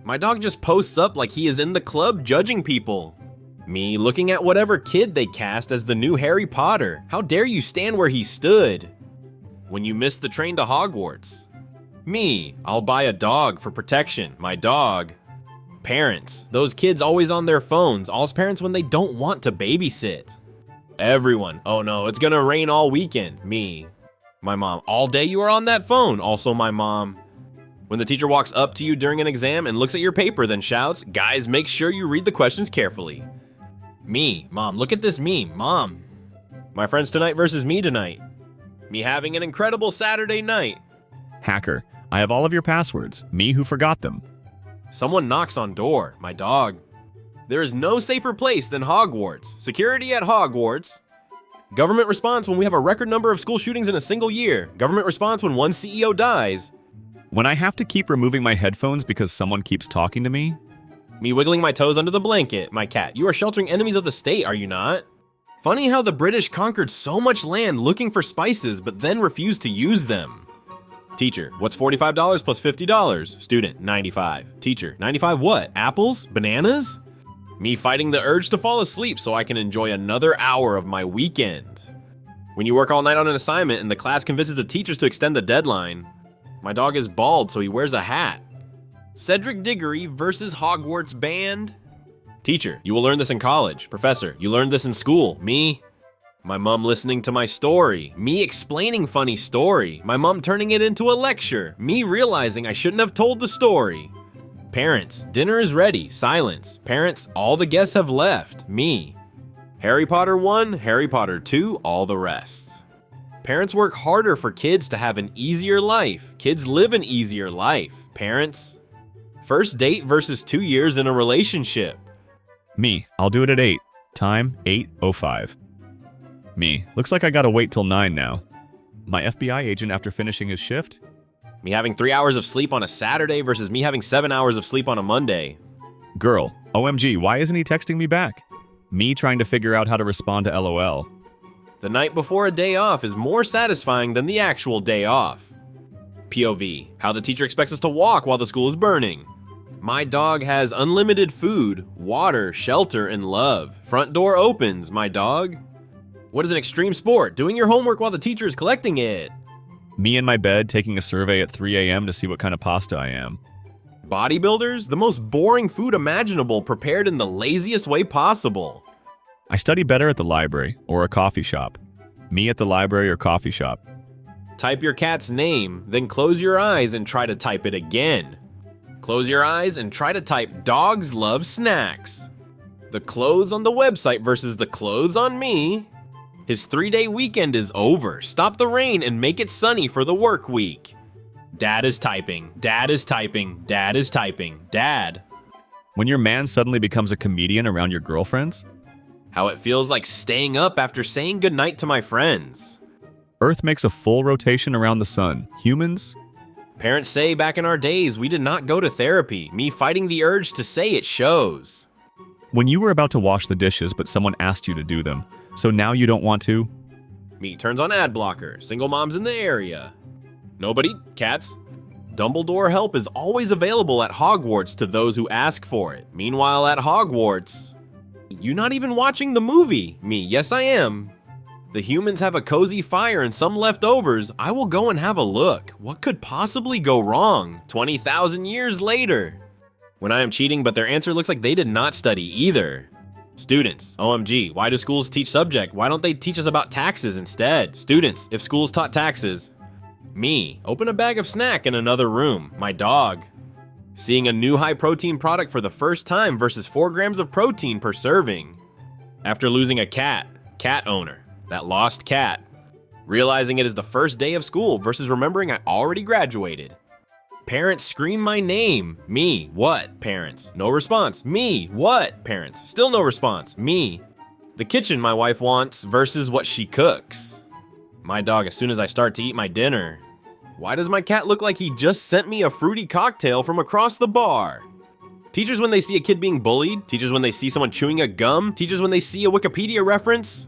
My dog just posts up like he is in the club judging people. Me looking at whatever kid they cast as the new Harry Potter. How dare you stand where he stood? When you missed the train to Hogwarts. Me, I'll buy a dog for protection, my dog. Parents, those kids always on their phones, all's parents when they don't want to babysit. Everyone, oh no, it's gonna rain all weekend, me. My mom, all day you are on that phone, also my mom. When the teacher walks up to you during an exam and looks at your paper then shouts, guys, make sure you read the questions carefully. Me, mom, look at this meme, mom. My friends tonight versus me tonight. Me having an incredible Saturday night. Hacker, I have all of your passwords, me who forgot them. Someone knocks on door, my dog. There is no safer place than Hogwarts. Security at Hogwarts. Government response when we have a record number of school shootings in a single year. Government response when one CEO dies. When I have to keep removing my headphones because someone keeps talking to me. Me wiggling my toes under the blanket, my cat. You are sheltering enemies of the state, are you not? Funny how the British conquered so much land looking for spices, but then refused to use them. Teacher, what's $45 plus $50? Student, 95. Teacher, 95 what? Apples? Bananas? Me fighting the urge to fall asleep so I can enjoy another hour of my weekend. When you work all night on an assignment and the class convinces the teachers to extend the deadline. My dog is bald, so he wears a hat. Cedric Diggory versus Hogwarts band. Teacher, you will learn this in college. Professor, you learned this in school. Me? My mom listening to my story. Me explaining funny story. My mom turning it into a lecture. Me realizing I shouldn't have told the story. Parents, dinner is ready. Silence. Parents, all the guests have left. Me. Harry Potter 1, Harry Potter 2, all the rest. Parents work harder for kids to have an easier life. Kids live an easier life. Parents. First date versus 2 years in a relationship. Me, I'll do it at 8. Time, 8:05. Me, looks like I gotta wait till 9 now. My FBI agent after finishing his shift? Me having 3 hours of sleep on a Saturday versus me having 7 hours of sleep on a Monday. Girl, OMG, why isn't he texting me back? Me trying to figure out how to respond to LOL. The night before a day off is more satisfying than the actual day off. POV, how the teacher expects us to walk while the school is burning. My dog has unlimited food, water, shelter, and love. Front door opens, my dog. What is an extreme sport? Doing your homework while the teacher is collecting it. Me in my bed taking a survey at 3 a.m. to see what kind of pasta I am. Bodybuilders? The most boring food imaginable prepared in the laziest way possible. I study better at the library or a coffee shop. Me at the library or coffee shop. Type your cat's name, then close your eyes and try to type it again. Close your eyes and try to type dogs love snacks. The clothes on the website versus the clothes on me. His 3-day weekend is over. Stop the rain and make it sunny for the work week. Dad is typing. Dad is typing. Dad is typing. Dad. When your man suddenly becomes a comedian around your girlfriends? How it feels like staying up after saying goodnight to my friends. Earth makes a full rotation around the sun. Humans? Parents say back in our days we did not go to therapy. Me fighting the urge to say it shows. When you were about to wash the dishes but someone asked you to do them, so now you don't want to? Me turns on ad blocker. Single moms in the area. Nobody? Cats? Dumbledore help is always available at Hogwarts to those who ask for it. Meanwhile at Hogwarts, you not even watching the movie. Me, yes I am. The humans have a cozy fire and some leftovers. I will go and have a look. What could possibly go wrong? 20,000 years later. When I am cheating, but their answer looks like they did not study either. Students, OMG, why do schools teach subject? Why don't they teach us about taxes instead? Students, if schools taught taxes. Me, open a bag of snack in another room. My dog. Seeing a new high protein product for the first time versus 4 grams of protein per serving. After losing a cat owner, that lost cat. Realizing it is the first day of school versus remembering I already graduated. Parents scream my name. Me, what? Parents, no response. Me, what? Parents, still no response. Me. The kitchen my wife wants versus what she cooks. My dog as soon as I start to eat my dinner. Why does my cat look like he just sent me a fruity cocktail from across the bar? Teachers when they see a kid being bullied. Teachers when they see someone chewing a gum. Teachers when they see a Wikipedia reference.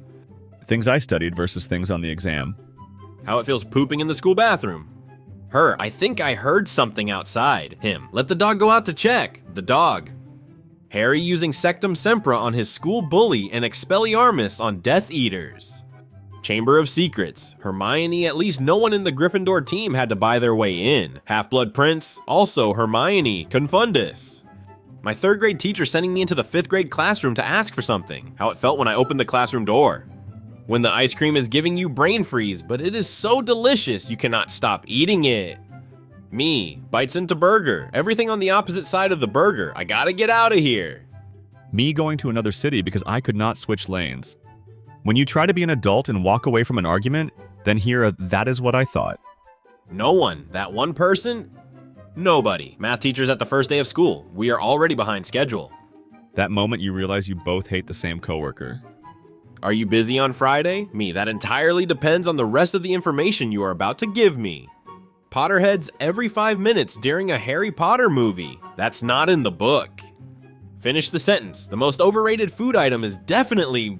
Things I studied versus things on the exam. How it feels pooping in the school bathroom. Her, I think I heard something outside. Him, let the dog go out to check. The dog. Harry using Sectum Sempra on his school bully and Expelliarmus on Death Eaters. Chamber of Secrets. Hermione, at least no one in the Gryffindor team had to buy their way in. Half-Blood Prince, also Hermione, Confundus. My 3rd grade teacher sending me into the 5th grade classroom to ask for something. How it felt when I opened the classroom door. When the ice cream is giving you brain freeze, but it is so delicious you cannot stop eating it. Me, bites into burger, everything on the opposite side of the burger, I gotta get out of here. Me going to another city because I could not switch lanes. When you try to be an adult and walk away from an argument, then hear a "that is what I thought." No one, that one person? Nobody. Math teachers at the first day of school, we are already behind schedule. That moment you realize you both hate the same coworker. Are you busy on Friday? Me, that entirely depends on the rest of the information you are about to give me. Potterheads every 5 minutes during a Harry Potter movie. That's not in the book. Finish the sentence. The most overrated food item is definitely